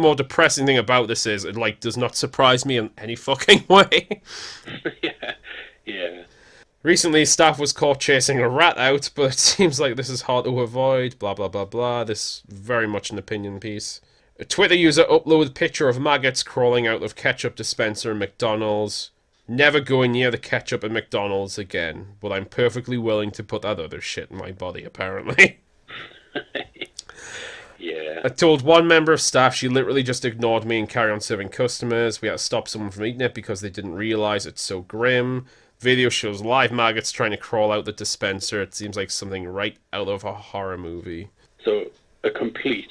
more depressing thing about this is it does not surprise me in any fucking way. Yeah. Recently, staff was caught chasing a rat out, but it seems like this is hard to avoid. Blah blah blah blah. This is very much an opinion piece. A Twitter user uploaded picture of maggots crawling out of ketchup dispenser in McDonald's. Never going near the ketchup at McDonald's again, but I'm perfectly willing to put that other shit in my body, apparently. Yeah. I told one member of staff she literally just ignored me and carried on serving customers. We had to stop someone from eating it because they didn't realise it's so grim. Video shows live maggots trying to crawl out the dispenser. It seems like something right out of a horror movie. So, a complete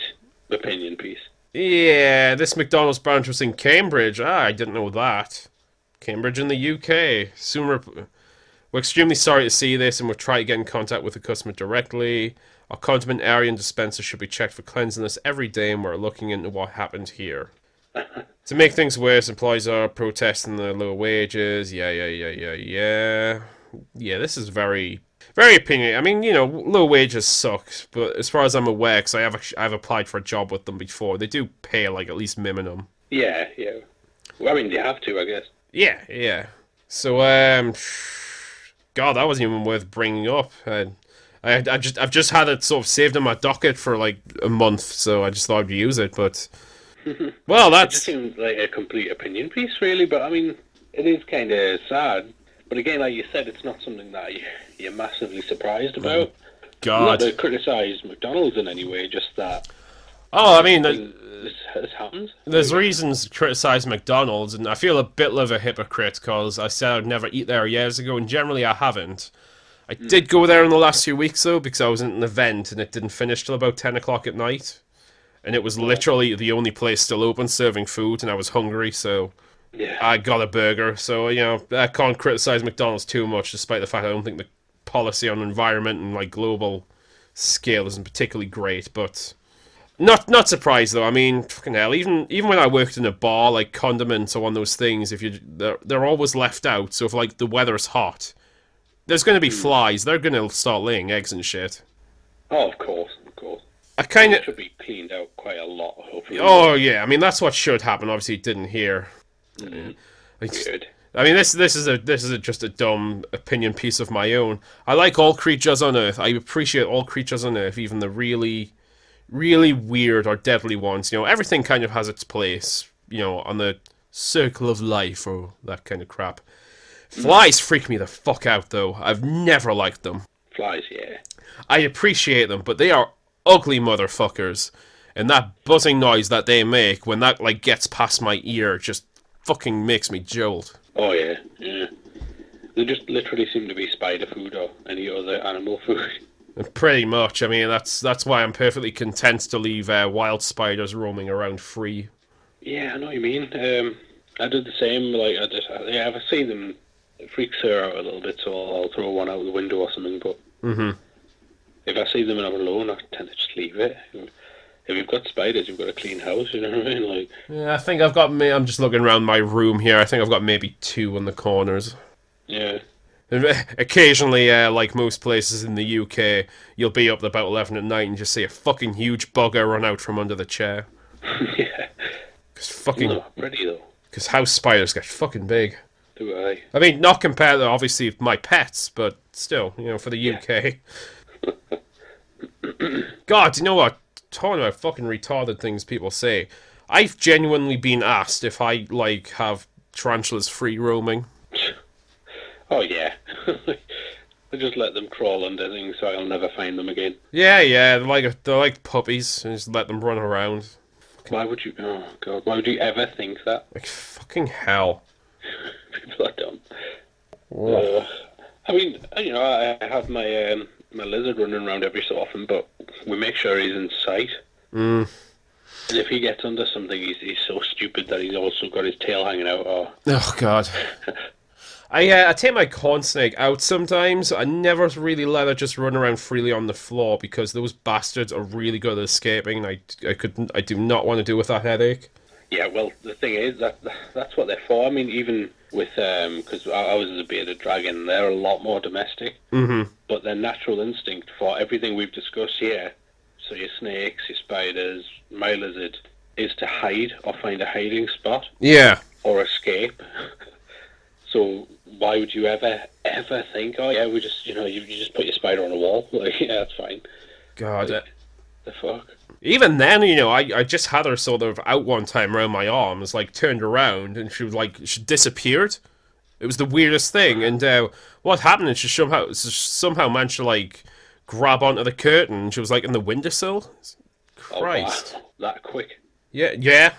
opinion piece. Yeah, this McDonald's branch was in Cambridge. I didn't know that. Cambridge in the UK. We're extremely sorry to see this and we'll try to get in contact with the customer directly. Our condiment area and dispenser should be checked for cleanliness every day and we're looking into what happened here. To make things worse, employees are protesting the lower wages. Yeah. Yeah, this is very, very opinionated. I mean, low wages suck, but as far as I'm aware, because I've applied for a job with them before, they do pay like at least minimum. Yeah. Well, I mean, they have to, I guess. Yeah. So, God, that wasn't even worth bringing up. I've just had it sort of saved in my docket for like a month, so I just thought I'd use it. But well, It just that's seems like a complete opinion piece, really. But I mean, it is kind of sad. But again, like you said, it's not something that you're massively surprised about. Not God. to criticise McDonald's in any way, just that Oh, I mean, this happens. there's reasons to criticize McDonald's, and I feel a bit of a hypocrite because I said I'd never eat there years ago, and generally I haven't. I did go there in the last few weeks though because I was at an event and it didn't finish till about 10 o'clock at night, and it was literally the only place still open serving food, and I was hungry, so Yeah. I got a burger. So I can't criticize McDonald's too much, despite the fact I don't think the policy on environment and like global scale isn't particularly great, but. Not surprised though. I mean, fucking hell. Even when I worked in a bar, like condiments are one of those things. If they're always left out. So if like the weather's hot, there's going to be flies. They're going to start laying eggs and shit. Oh, of course, of course. I kind It of. should be cleaned out quite a lot, hopefully. Oh yeah. I mean that's what should happen. Obviously, it didn't here. Weird. I mean this is just a dumb opinion piece of my own. I like all creatures on Earth. I appreciate all creatures on Earth, even the really weird or deadly ones. Everything kind of has its place, on the circle of life or that kind of crap. Flies freak me the fuck out, though. I've never liked them. Flies, yeah. I appreciate them, but they are ugly motherfuckers. And that buzzing noise that they make when that, like, gets past my ear just fucking makes me jolt. Oh, yeah. They just literally seem to be spider food or any other animal food. Pretty much. I mean, that's why I'm perfectly content to leave wild spiders roaming around free. Yeah, I know what you mean. I did the same. Like, if I see them, it freaks her out a little bit, so I'll throw one out the window or something. But if I see them and I'm alone, I tend to just leave it. If you've got spiders, you've got a clean house. You know what I mean? Like, Yeah, I think I'm just looking around my room here. I think I've got maybe two in the corners. yeah, Occasionally, like most places in the UK, you'll be up about 11 at night and just see a fucking huge bugger run out from under the chair. yeah. Because Not pretty though. house spiders get fucking big. Do I? I mean, not compared to obviously my pets, but still, for the UK. God, you know what? Talking about fucking retarded things people say, I've genuinely been asked if I like have tarantulas free roaming. Oh yeah. I just let them crawl under things, so I'll never find them again. Yeah, they're like puppies, and just let them run around. Why would you? Oh God! Why would you ever think that? Like fucking hell. People are dumb. I mean, I have my my lizard running around every so often, but we make sure he's in sight. And if he gets under something, he's so stupid that he's also got his tail hanging out. Oh God. I take my corn snake out sometimes. I never really let it just run around freely on the floor because those bastards are really good at escaping. And I do not want to deal with that headache. Yeah, well, the thing is that's what they're for. I mean, even with because I was a bearded dragon, they're a lot more domestic. But their natural instinct for everything we've discussed here, so your snakes, your spiders, my lizard, is to hide or find a hiding spot Yeah. or escape. So why would you ever think, oh yeah, we just you just put your spider on a wall? Like, yeah, that's fine. God. Like, the fuck. Even then, I just had her sort of out one time around my arms, like turned around, and she disappeared. It was the weirdest thing. And what happened is she somehow managed to like grab onto the curtain. And she was like in the windowsill. Christ. Oh, wow. That quick. Yeah.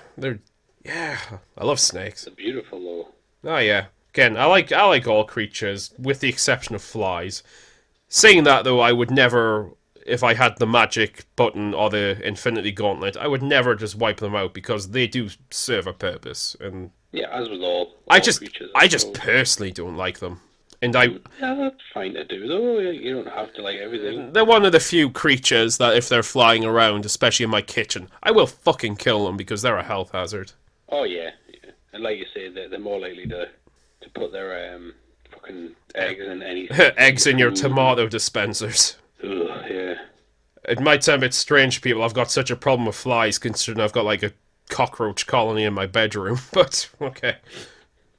I love snakes. They're beautiful though. Oh yeah. Again, I like all creatures, with the exception of flies. Saying that though, I would never, if I had the magic button or the infinity gauntlet, I would never just wipe them out because they do serve a purpose. And Yeah, as with all I creatures. just personally don't like them. And Yeah, that's fine to do though. You don't have to like everything. they're one of the few creatures that if they're flying around, especially in my kitchen, I will fucking kill them because they're a health hazard. Oh yeah, yeah. And like you say, they're more likely to put their fucking eggs in anything, Eggs in your food. tomato dispensers. Ugh, yeah. It might sound a bit strange to people. I've got such a problem with flies, considering I've got like a cockroach colony in my bedroom. But okay,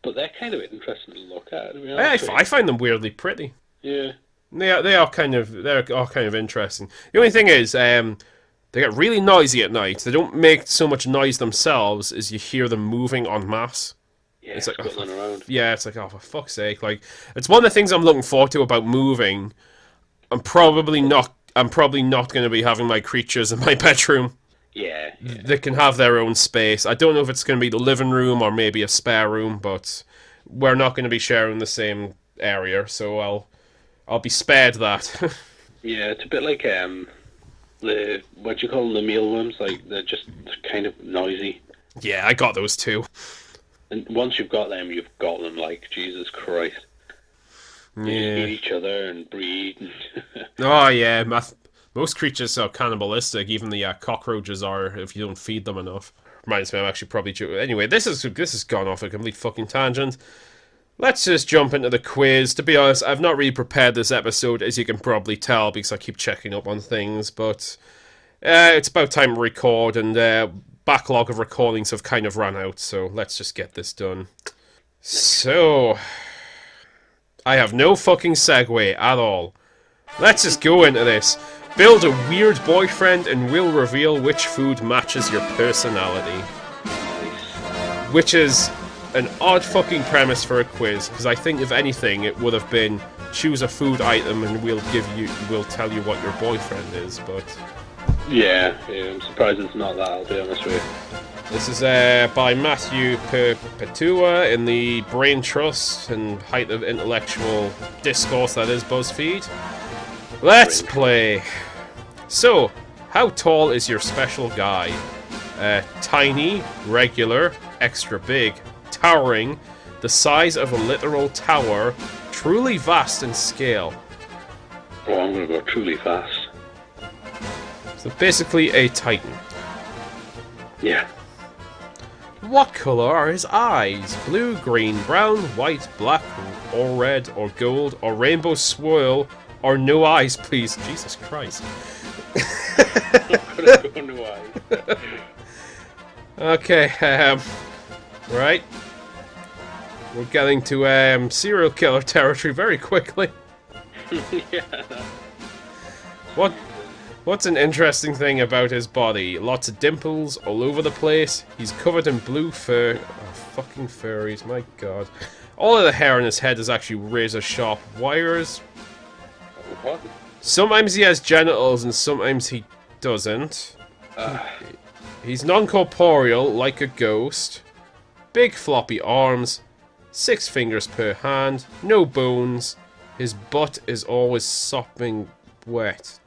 But they're kind of interesting to look at. To be I, honest with I find them weirdly pretty. you. Yeah. They're all kind of interesting. The only thing is, they get really noisy at night. They don't make so much noise themselves as you hear them moving en masse. Yeah, It's like, scuttling around. yeah, it's like, oh, for fuck's sake! Like, it's one of the things I'm looking forward to about moving. I'm probably not. I'm probably not going to be having my creatures in my bedroom. Yeah, yeah. They can have their own space. I don't know if it's going to be the living room or maybe a spare room, but we're not going to be sharing the same area, so I'll be spared that. Yeah, it's a bit like the what do you call them, the mealworms? Like they're just kind of noisy. Yeah, I got those too. And once you've got them, you've got them. Like Jesus Christ, they just eat each other and breed. Oh yeah, most creatures are cannibalistic. Even the cockroaches are if you don't feed them enough. Reminds me, I'm actually probably anyway. This has gone off a complete fucking tangent. Let's just jump into the quiz. To be honest, I've not really prepared this episode, as you can probably tell, because I keep checking up on things. But it's about time to record, and backlog of recordings have kind of run out. So let's just get this done. So I have no fucking segue at all. Let's just go into this. Build a weird boyfriend and we'll reveal which food matches your personality. Which is an odd fucking premise for a quiz, because I think if anything it would have been choose a food item and we'll tell you what your boyfriend is, but Yeah, I'm surprised it's not that, I'll be honest with you. this is by Matthew Perpetua in the Brain Trust and Height of Intellectual Discourse that is BuzzFeed. Let's play. So, how tall is your special guy? Tiny, regular, extra big, towering, the size of a literal tower, truly vast in scale. Oh, I'm gonna go truly fast. So basically a titan. Yeah. What colour are his eyes? Blue, green, brown, white, black, or red, or gold, or rainbow swirl, or no eyes, please. Jesus Christ. I'm gonna go no eyes. Okay, right. We're getting to serial killer territory very quickly. Yeah. What's an interesting thing about his body? Lots of dimples all over the place. He's covered in blue fur. Oh, fucking furries, my god. All of the hair on his head is actually razor sharp wires. What? Sometimes he has genitals and sometimes he doesn't. He's non-corporeal, like a ghost. Big floppy arms. 6 fingers per hand. No bones. His butt is always sopping wet.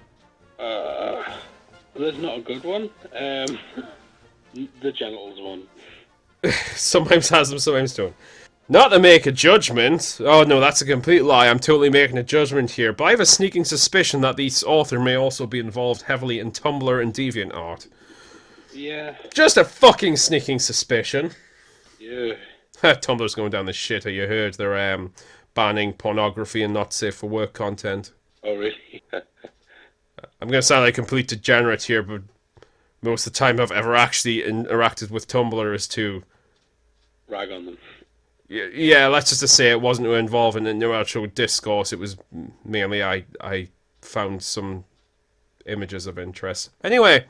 There's not a good one. The genitals one. Sometimes has them, sometimes don't. Not to make a judgment. Oh no, that's a complete lie. I'm totally making a judgment here. But I have a sneaking suspicion that this author may also be involved heavily in Tumblr and DeviantArt. Yeah. Just a fucking sneaking suspicion. Yeah. Tumblr's going down the shitter. You heard they're banning pornography and not safe for work content. Oh really? I'm going to sound like a complete degenerate here, but most of the time I've ever actually interacted with Tumblr is to Rag on them. yeah, let's just say it wasn't to involve in no actual discourse. It was mainly I found some images of interest. Anyway,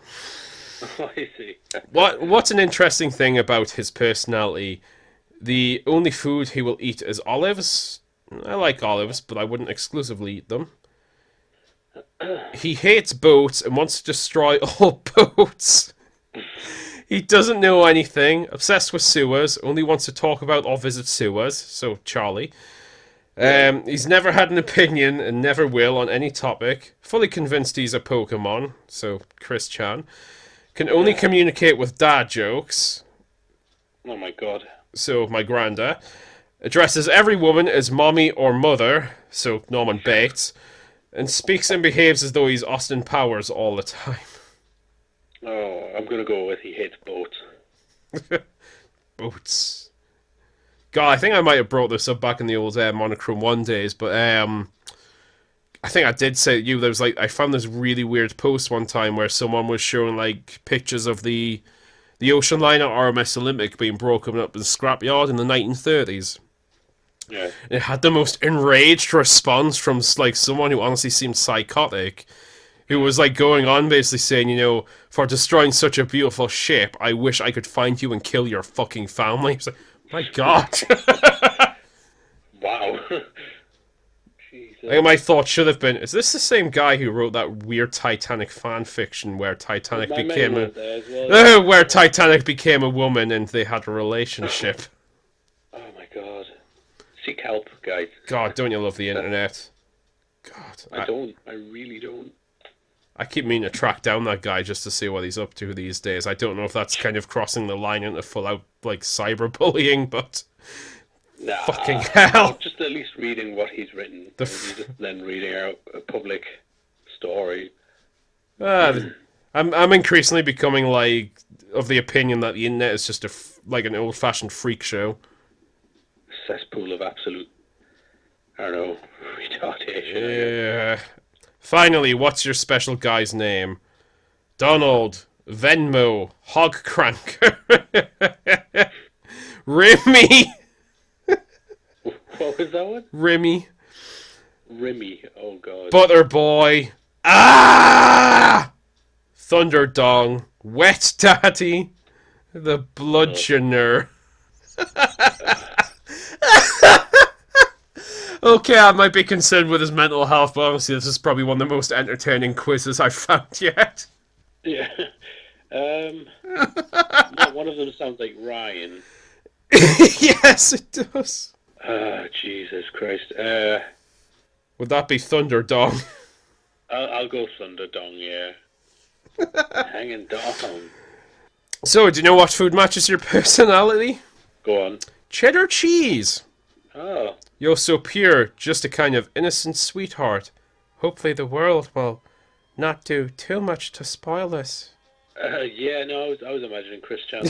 I see. what's an interesting thing about his personality? The only food he will eat is olives. I like olives, but I wouldn't exclusively eat them. He hates boats and wants to destroy all boats. He doesn't know anything, obsessed with sewers, only wants to talk about or visit sewers, so Charlie. He's never had an opinion and never will on any topic. Fully convinced he's a Pokemon, so Chris Chan. Can only communicate with dad jokes, Oh my god. so my granda. Addresses every woman as mommy or mother, so Norman Bates. And speaks and behaves as though he's Austin Powers all the time. Oh, I'm gonna go with he hates boats. boots. God, I think I might have brought this up back in the old Monochrome 1 days, but I think I did say to you, there was like, I found this really weird post one time where someone was showing like pictures of the ocean liner RMS Olympic being broken up in a scrapyard in the 1930s. Yeah. It had the most enraged response from like someone who honestly seemed psychotic, who was like going on basically saying, you know, for destroying such a beautiful ship, I wish I could find you and kill your fucking family. It's like, my God. Wow. Jesus. I think my thought should have been, is this the same guy who wrote that weird Titanic fan fiction where Titanic became where Titanic became a woman and they had a relationship? Oh my God. Seek help, guys. God, don't you love the internet? God. I don't. I really don't. I keep meaning to track down that guy just to see what he's up to these days. I don't know if that's kind of crossing the line into full out like cyberbullying, but Nah, fucking hell. Just at least reading what he's written. Just then reading out a public story. I'm increasingly becoming like of the opinion that the internet is just like an old fashioned freak show. Cesspool of absolute, I don't know, retardation. Yeah. Finally, what's your special guy's name? Donald, Venmo, Hogcranker, Remy. What was that one? Remy. Oh God. Butterboy. Thunderdong. Wet Daddy. The Bludgeoner. Okay, I might be concerned with his mental health, but honestly, this is probably one of the most entertaining quizzes I've found yet. Yeah. No, one of them sounds like Ryan. Yes, it does. Jesus Christ. Would that be Thunderdong? I'll go Thunderdong, yeah. Hanging dong. So, do you know what food matches your personality? Go on. Cheddar cheese. Oh. You're so pure, just a kind of innocent sweetheart. Hopefully the world will not do too much to spoil this. Yeah, no, I was imagining Chris Chan.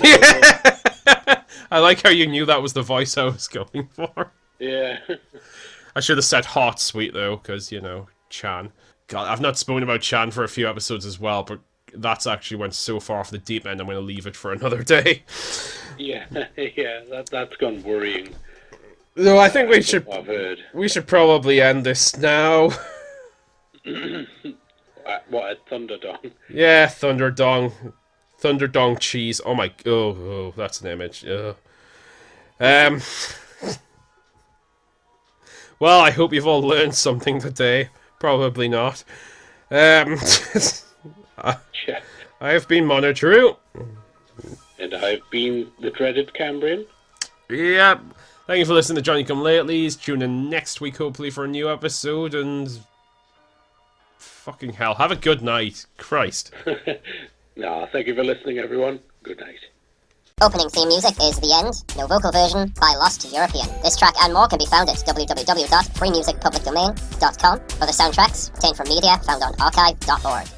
I like how you knew that was the voice I was going for. Yeah. I should have said hot sweet, though, because, you know, Chan. God, I've not spoken about Chan for a few episodes as well, but that's actually went so far off the deep end, I'm going to leave it for another day. Yeah, that's gone worrying. No, I think we should probably end this now. What, at Thunderdong? Yeah, Thunderdong cheese. Oh my, oh, that's an image. Well, I hope you've all learned something today. Probably not. I have been Monotru. And I've been the dreaded Cambrian. Yep. Thank you for listening to Johnny Come Latelys. Tune in next week, hopefully, for a new episode, and fucking hell, have a good night. Christ. No, thank you for listening, everyone. Good night. Opening theme music is The End, no vocal version, by Lost European. This track and more can be found at www.freemusicpublicdomain.com. Other soundtracks obtained from media found on archive.org.